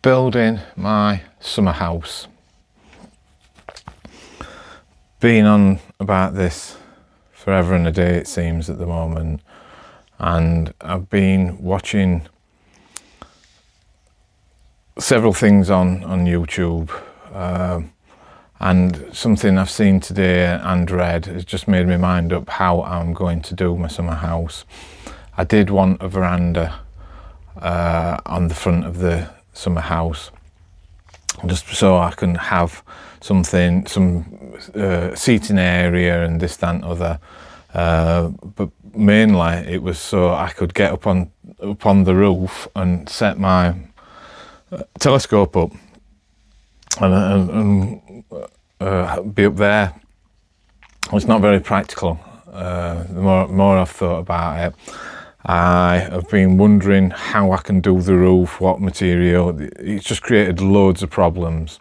building my summer house. Been on about this forever and a day, it seems, at the moment, and I've been watching several things on YouTube, and something I've seen today and read has just made me mind up how I'm going to do my summer house. I did want a veranda on the front of the summer house, just so I can have some seating area and this, that and other, but mainly it was so I could get up on the roof and set my telescope up and be up there. It's not very practical. The more I've thought about it, I have been wondering how I can do the roof, what material. It's just created loads of problems.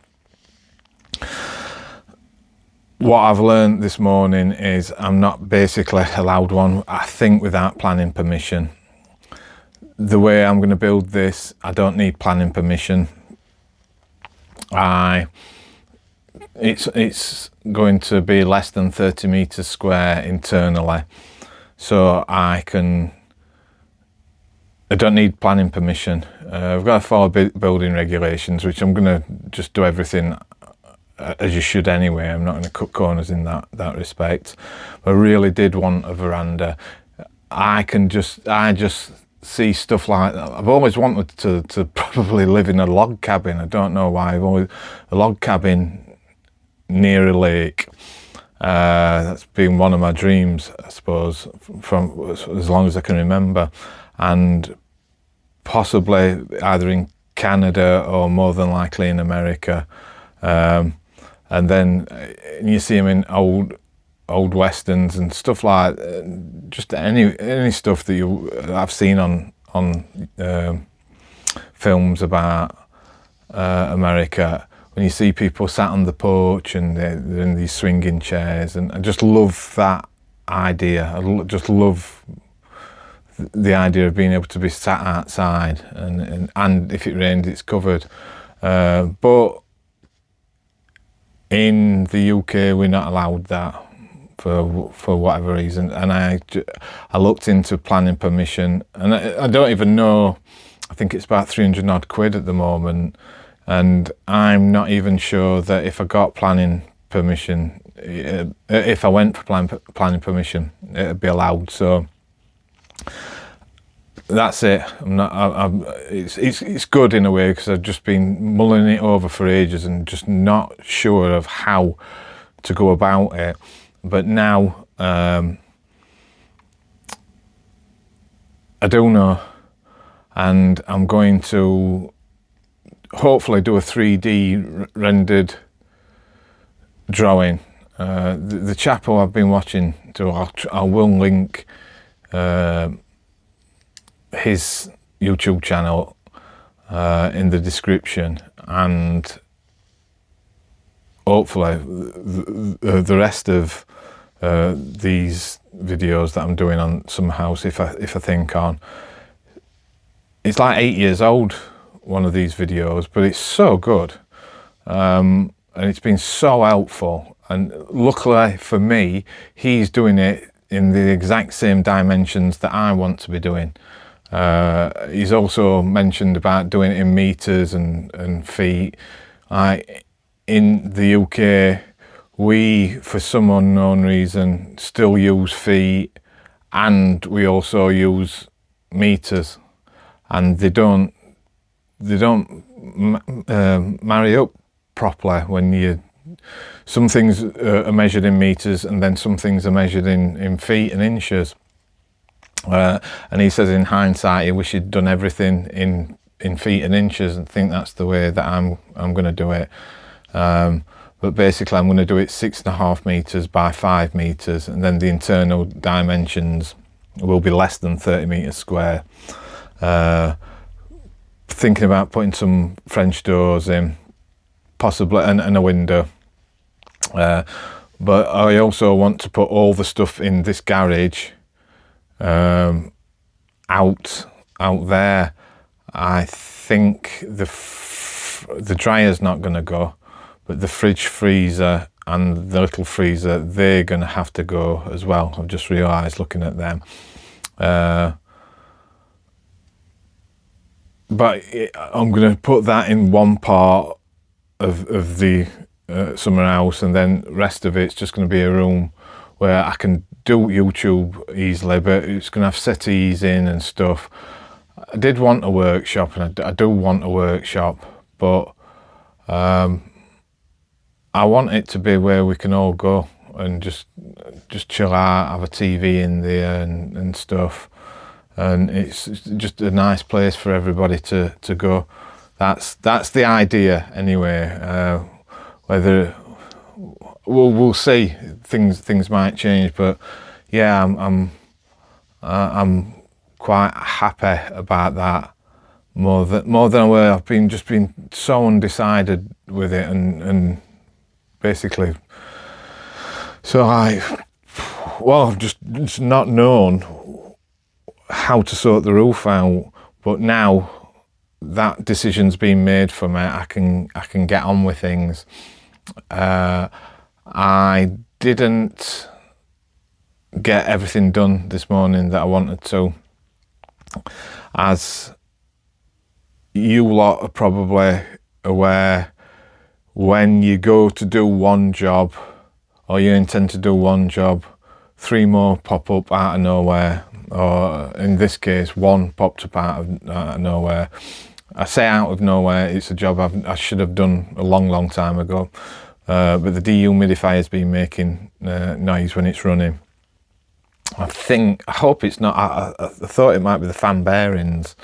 What I've learned this morning is I'm not basically allowed one, I think, without planning permission. The way I'm going to build this, I don't need planning permission. It's going to be less than 30 meters square internally, so I don't need planning permission. I've got to follow building regulations, which I'm going to just do everything as you should anyway. I'm not going to cut corners in that respect. But I really did want a veranda. I just see stuff like that. I've always wanted to probably live in a log cabin. I don't know why. A log cabin near a lake. That's been one of my dreams, I suppose, from as long as I can remember, and possibly either in Canada or more than likely in America. And then you see them in old westerns and stuff like just any stuff that I've seen on films about America. When you see people sat on the porch and they're in these swinging chairs, and I just love that idea. I just love the idea of being able to be sat outside, and if it rains, it's covered. But in the UK, we're not allowed that for whatever reason. And I looked into planning permission, and I don't even know. I think it's about 300 odd quid at the moment. And I'm not even sure that if I got planning permission, if I went for planning permission, it'd be allowed. So that's it. It's good in a way, because I've just been mulling it over for ages and just not sure of how to go about it. But now I do know, and I'm going to hopefully do a 3D rendered drawing. The chap who I've been watching, I will link his YouTube channel in the description, and hopefully the rest of these videos that I'm doing on Summer House, if I think on, it's like 8 years old, one of these videos, but it's so good, and it's been so helpful. And luckily for me, he's doing it in the exact same dimensions that I want to be doing. He's also mentioned about doing it in meters and feet. In the UK, we, for some unknown reason, still use feet, and we also use meters, and they don't marry up properly. When some things are measured in meters, and then some things are measured in feet and inches. And he says in hindsight he wished he'd done everything in feet and inches, and think that's the way that I'm going to do it. But basically I'm going to do it 6.5 meters by 5 meters, and then the internal dimensions will be less than 30 meters square. Thinking about putting some French doors in, possibly, and a window. But I also want to put all the stuff in this garage out there. I think the the dryer's not going to go, but the fridge, freezer and the little freezer, they're going to have to go as well. I've just realised looking at them. But I'm going to put that in one part of the summer house, and then the rest of it's just going to be a room where I can do YouTube easily, but it's going to have settees in and stuff. I did want a workshop, and I do want a workshop, but I want it to be where we can all go and just chill out, have a TV in there and stuff. And it's just a nice place for everybody to go. That's the idea anyway. Whether we'll see, things might change, but yeah, I'm quite happy about that more than I were. I've been so undecided with it, and basically, so I've just not known how to sort the roof out, but now that decision's been made for me, I can get on with things. I didn't get everything done this morning that I wanted to. As you lot are probably aware, when you go to do one job, or you intend to do one job, 3 more pop up out of nowhere, or in this case, 1 popped up out of nowhere. I say out of nowhere, it's a job I should have done a long time ago, but the dehumidifier's been making noise when it's running. I hope it's not. I thought it might be the fan bearings,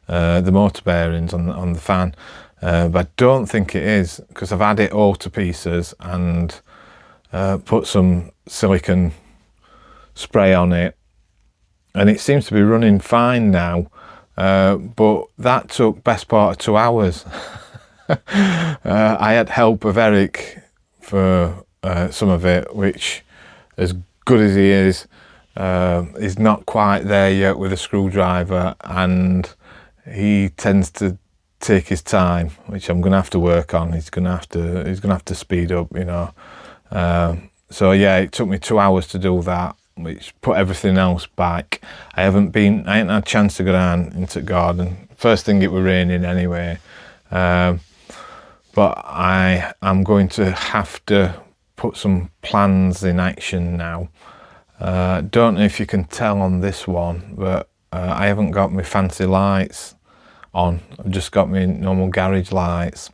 the motor bearings on the fan, but I don't think it is, because I've had it all to pieces and put some silicone spray on it, and it seems to be running fine now, but that took best part of 2 hours. I had help of Eric for some of it, which, as good as he is not quite there yet with a screwdriver, and he tends to take his time, which I'm going to have to work on. He's going to have to speed up, you know. So yeah, it took me 2 hours to do that, which put everything else back. I ain't had a chance to go down into the garden. First thing, it was raining anyway. But I am going to have to put some plans in action now. Don't know if you can tell on this one, but I haven't got my fancy lights on. I've just got my normal garage lights.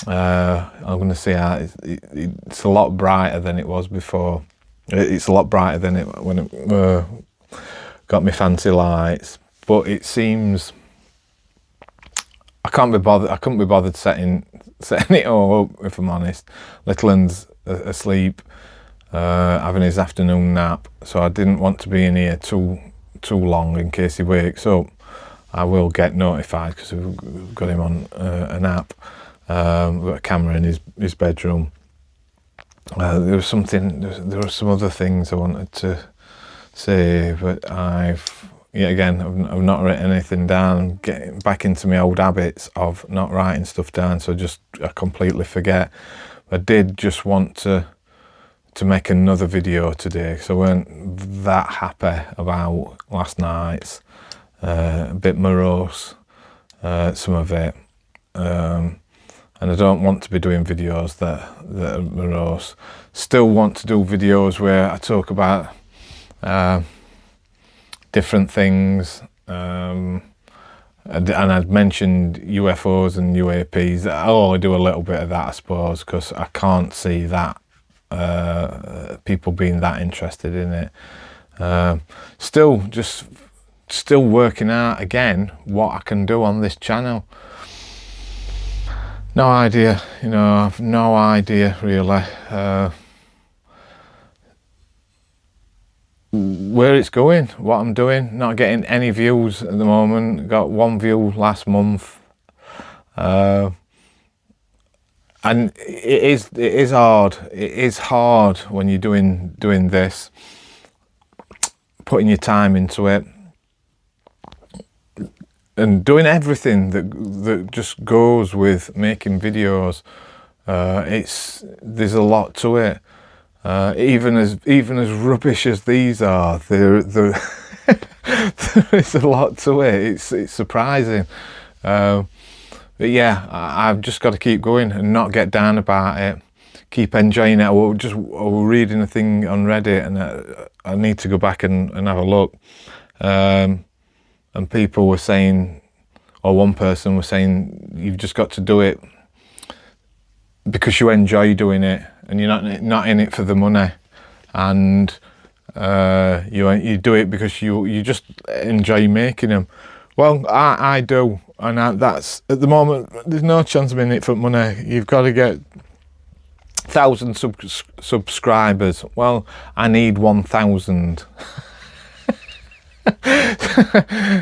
I'm going to see how it's a lot brighter than it was before. It's a lot brighter than it when it got my fancy lights, but it seems I couldn't be bothered setting it all up, if I'm honest. Little one's asleep, having his afternoon nap, so I didn't want to be in here too long in case he wakes up. I will get notified because we've got him on a nap. We've got a camera in his bedroom. There was some other things I wanted to say, but I've not written anything down. I'm getting back into my old habits of not writing stuff down, so I completely forget. I did just want to make another video today, so I weren't that happy about last night's. A bit morose, some of it. And I don't want to be doing videos that are morose. Still want to do videos where I talk about different things. And I'd mentioned UFOs and UAPs. I'll only do a little bit of that, I suppose, because I can't see that people being that interested in it. Still working out again what I can do on this channel. No idea, you know, I've no idea really where it's going, what I'm doing. Not getting any views at the moment. Got 1 view last month, and it is hard. It is hard when you're doing this, putting your time into it. doing everything that just goes with making videos. There's a lot to it. Even as rubbish as these are, there is a lot to it. It's surprising. But yeah, I've just got to keep going and not get down about it. Keep enjoying it. I was reading a thing on Reddit, and I need to go back and have a look. And people were saying, or one person was saying, you've just got to do it because you enjoy doing it, and you're not in it for the money, and you do it because you just enjoy making them. Well, I do, and that's at the moment. There's no chance of in it for money. You've got to get 1,000 subscribers. Well, I need 1,000.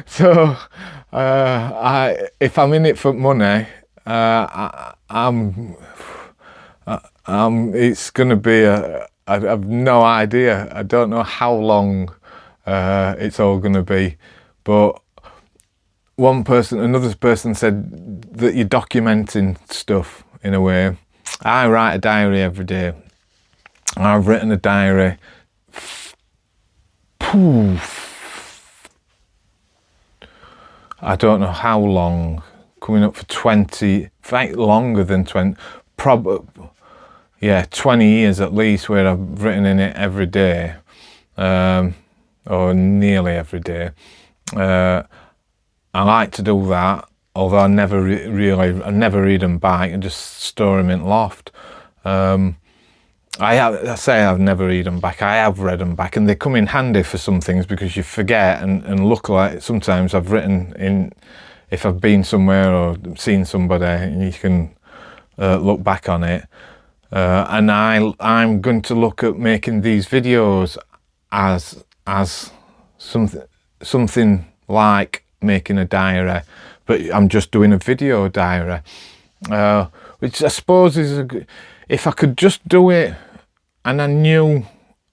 So if I'm in it for money, it's going to be I have no idea. I don't know how long it's all going to be, but another person said that you're documenting stuff in a way. I write a diary every day. I've written a diary. I don't know how long. Coming up for 20, in fact, longer than 20. Probably, yeah, 20 years at least, where I've written in it every day, or nearly every day. I like to do that, although I never I never read them back and just store them in loft. I say I've never read them back. I have read them back, and they come in handy for some things because you forget. And luckily, sometimes I've written in, if I've been somewhere or seen somebody, and you can look back on it. And I'm going to look at making these videos as something like making a diary, but I'm just doing a video diary, which I suppose is if I could just do it and I knew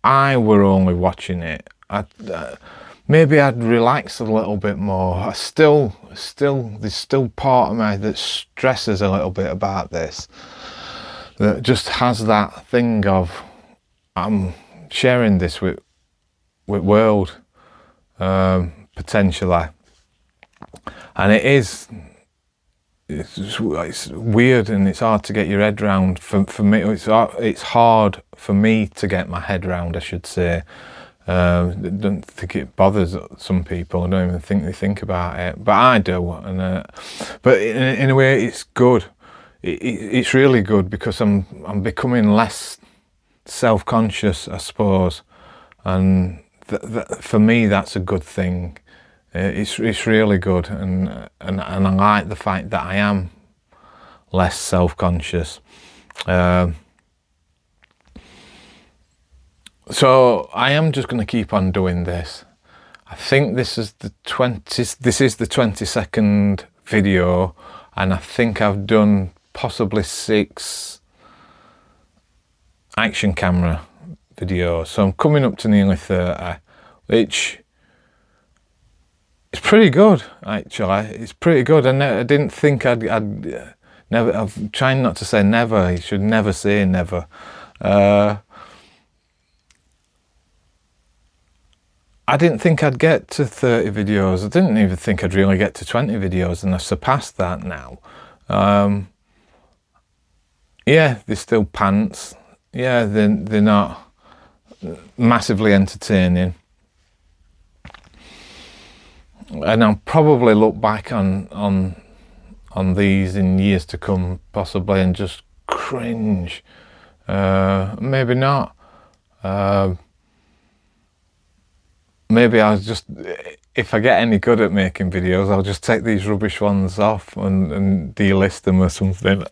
I were only watching it, maybe I'd relax a little bit more. There's still part of me that stresses a little bit about this, that just has that thing of I'm sharing this with world, potentially. And it's weird and it's hard to get your head round. For me, it's hard for me to get my head round, I should say. I don't think it bothers some people. I don't even think they think about it, but I do. And but in a way, it's good. It's really good because I'm becoming less self-conscious, I suppose, and for me, that's a good thing. It's really good, and I like the fact that I am less self-conscious. So I am just going to keep on doing this. I think this is the 22nd video, and I think I've done possibly 6 action camera videos. So I'm coming up to nearly 30, which it's pretty good, actually. It's pretty good. I didn't think I'd never. I'm trying not to say never. You should never say never. I didn't think I'd get to 30 videos. I didn't even think I'd really get to 20 videos, and I've surpassed that now. Yeah, they're still pants. Yeah, they're not massively entertaining. And I'll probably look back on these in years to come, possibly, and just cringe. Maybe not. Maybe I'll just, if I get any good at making videos, I'll just take these rubbish ones off and delist them or something.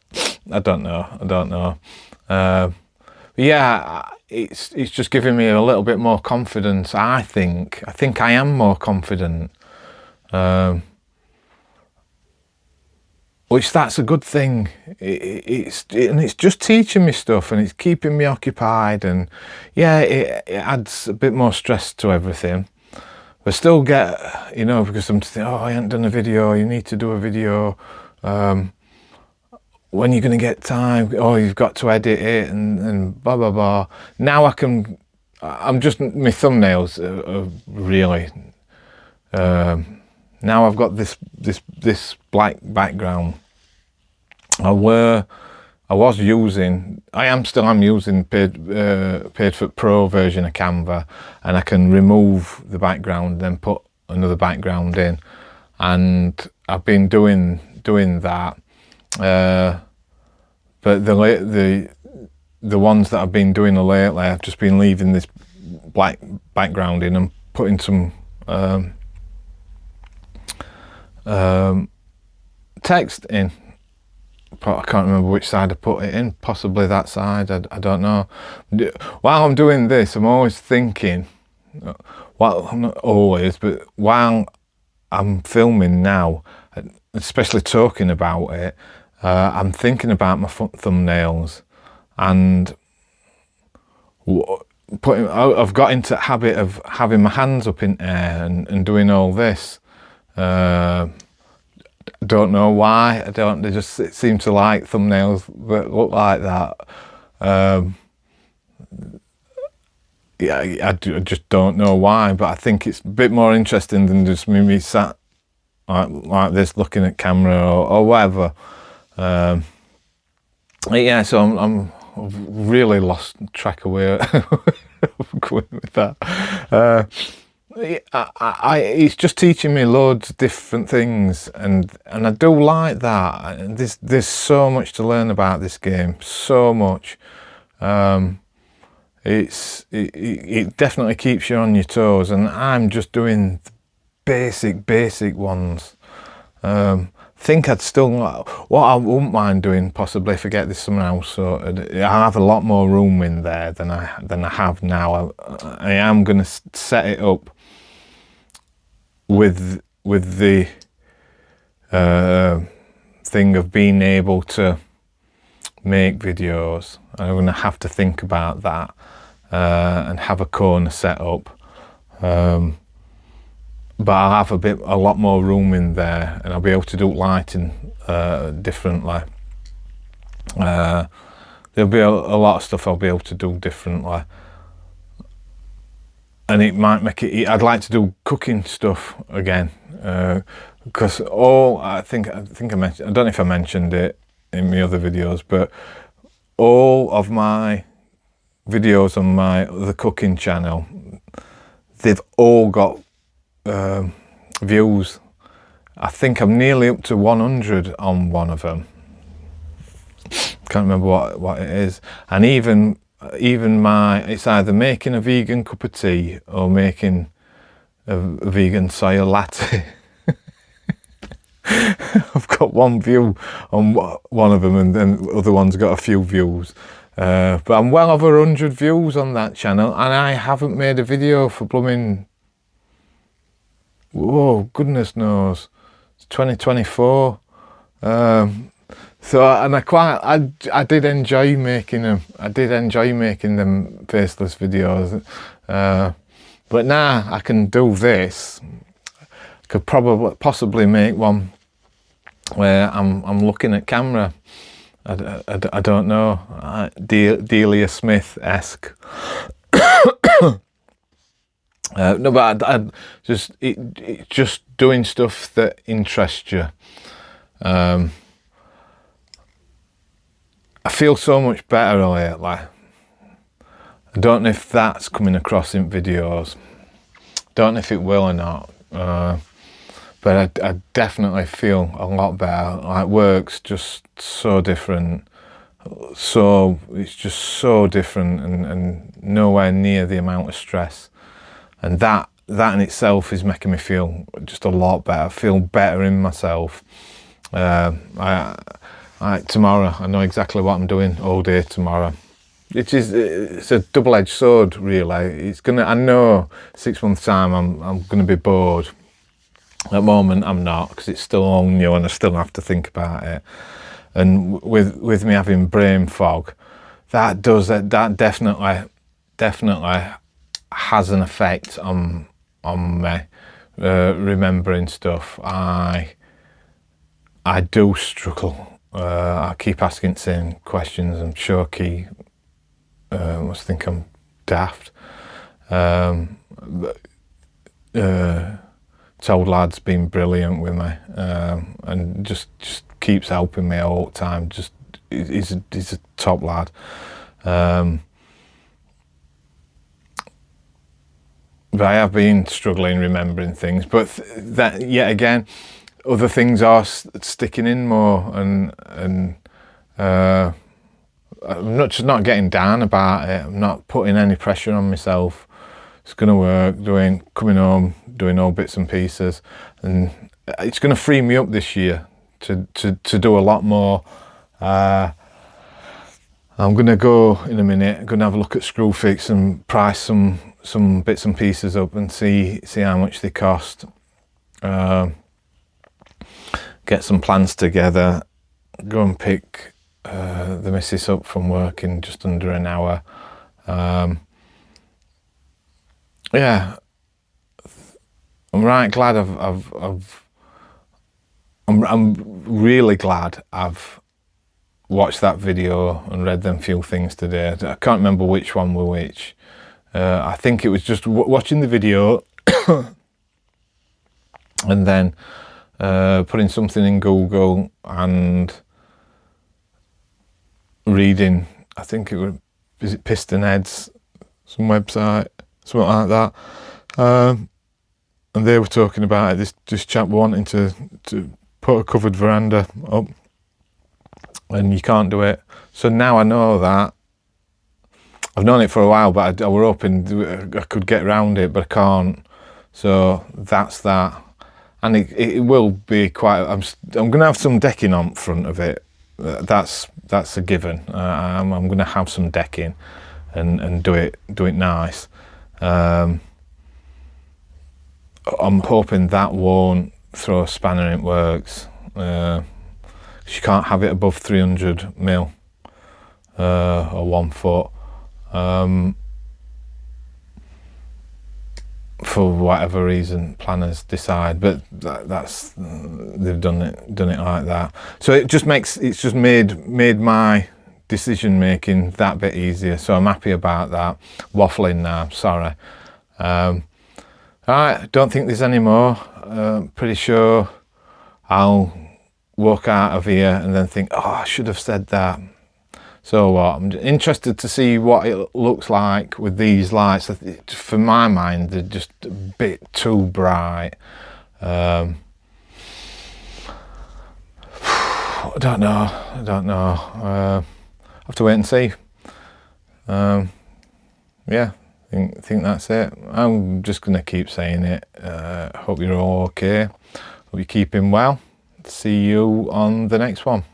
I don't know. But yeah, it's just giving me a little bit more confidence. I think I am more confident. Which that's a good thing. It's just teaching me stuff, and it's keeping me occupied, and yeah, it adds a bit more stress to everything. But still get, you know, because I'm thinking, oh, I haven't done a video, you need to do a video. When you're going to get time? Oh, you've got to edit it and blah, blah, blah. Now I'm just, my thumbnails are really, now I've got this black background. I am still using paid for pro version of Canva, and I can remove the background, then put another background in, and I've been doing that. But the ones that I've been doing lately, I've just been leaving this black background in and putting some text in. I can't remember which side I put it in, possibly that side, I don't know. While I'm doing this, I'm always thinking, well, not always, but while I'm filming now, especially talking about it, I'm thinking about my thumbnails, and I've got into the habit of having my hands up in air and doing all this. Don't know why. They just seem to like thumbnails that look like that. Yeah, I just don't know why, but I think it's a bit more interesting than just me sat like this looking at camera or whatever. Yeah, so I've really lost track of where I'm going with that. It's just teaching me loads of different things, and I do like that. There's so much to learn about this game, so much. It definitely keeps you on your toes, and I'm just doing the basic ones. Think I'd still, what I wouldn't mind doing possibly if I get this somehow sorted, I have a lot more room in there than I have now. I am going to set it up with the thing of being able to make videos. I'm going to have to think about that and have a corner set up. But I'll have a lot more room in there, and I'll be able to do lighting differently. There'll be a lot of stuff I'll be able to do differently, and it might make it. I'd like to do cooking stuff again, because I think I mentioned. I don't know if I mentioned it in my other videos, but all of my videos on my other cooking channel, they've all got views. I think I'm nearly up to 100 on one of them. Can't remember what it is. And even it's either making a vegan cup of tea or making a vegan soya latte. I've got one view on one of them, and then the other one's got a few views. But I'm well over 100 views on that channel, and I haven't made a video for blooming, whoa, goodness knows, it's 2024. So, and I did enjoy making them. I did enjoy making them faceless videos. But now I can do this. Could possibly make one where I'm looking at camera. I don't know, Delia Smith-esque. No, but I just just doing stuff that interests you. I feel so much better lately. I don't know if that's coming across in videos. Don't know if it will or not. But I definitely feel a lot better. Like, work's just so different. So it's just so different, and nowhere near the amount of stress. And that in itself is making me feel just a lot better. I feel better in myself. Tomorrow, I know exactly what I'm doing all day tomorrow. It's a double-edged sword, really. I know 6 months time I'm gonna be bored. At the moment I'm not, because it's still all new and I still have to think about it. And with me having brain fog, that definitely has an effect on on me, remembering stuff. I do struggle. I keep asking the same questions. I'm choky. Must think I'm daft. Told lad's been brilliant with me, and just keeps helping me all the time. Just he's a top lad. But I have been struggling remembering things. But that yet again, other things are sticking in more, and I'm not getting down about it. I'm not putting any pressure on myself. It's going to work. Coming home, doing all bits and pieces, and it's going to free me up this year to do a lot more. I'm going to go in a minute. I'm going to have a look at Screwfix and price some bits and pieces up and see how much they cost. Get some plans together. Go and pick the missus up from work in just under an hour. Yeah, I'm right glad I'm really glad I've watched that video and read them few things today. I can't remember which one were which. I think it was just watching the video and then putting something in Google and reading. I think is it Piston Heads, some website, something like that. And they were talking about it. This chap wanting to put a covered veranda up, and you can't do it. So now I know that. I've known it for a while, but I were hoping I could get around it, but I can't. So that's that. And it will be quite. I'm going to have some decking on front of it. That's a given. I'm going to have some decking, and do it nice. I'm hoping that won't throw a spanner in works. You can't have it above 300 mil or 1 foot. For whatever reason planners decide, but that's they've done it like that. So it's just made my decision making that bit easier, so I'm happy about that. Waffling now, sorry. I don't think there's any more. Pretty sure I'll walk out of here and then think, oh, I should have said that. So what? I'm interested to see what it looks like with these lights. For my mind, they're just a bit too bright. I don't know. I have to wait and see. Yeah, I think that's it. I'm just going to keep saying it. Hope you're all okay. Hope you're keeping well. See you on the next one.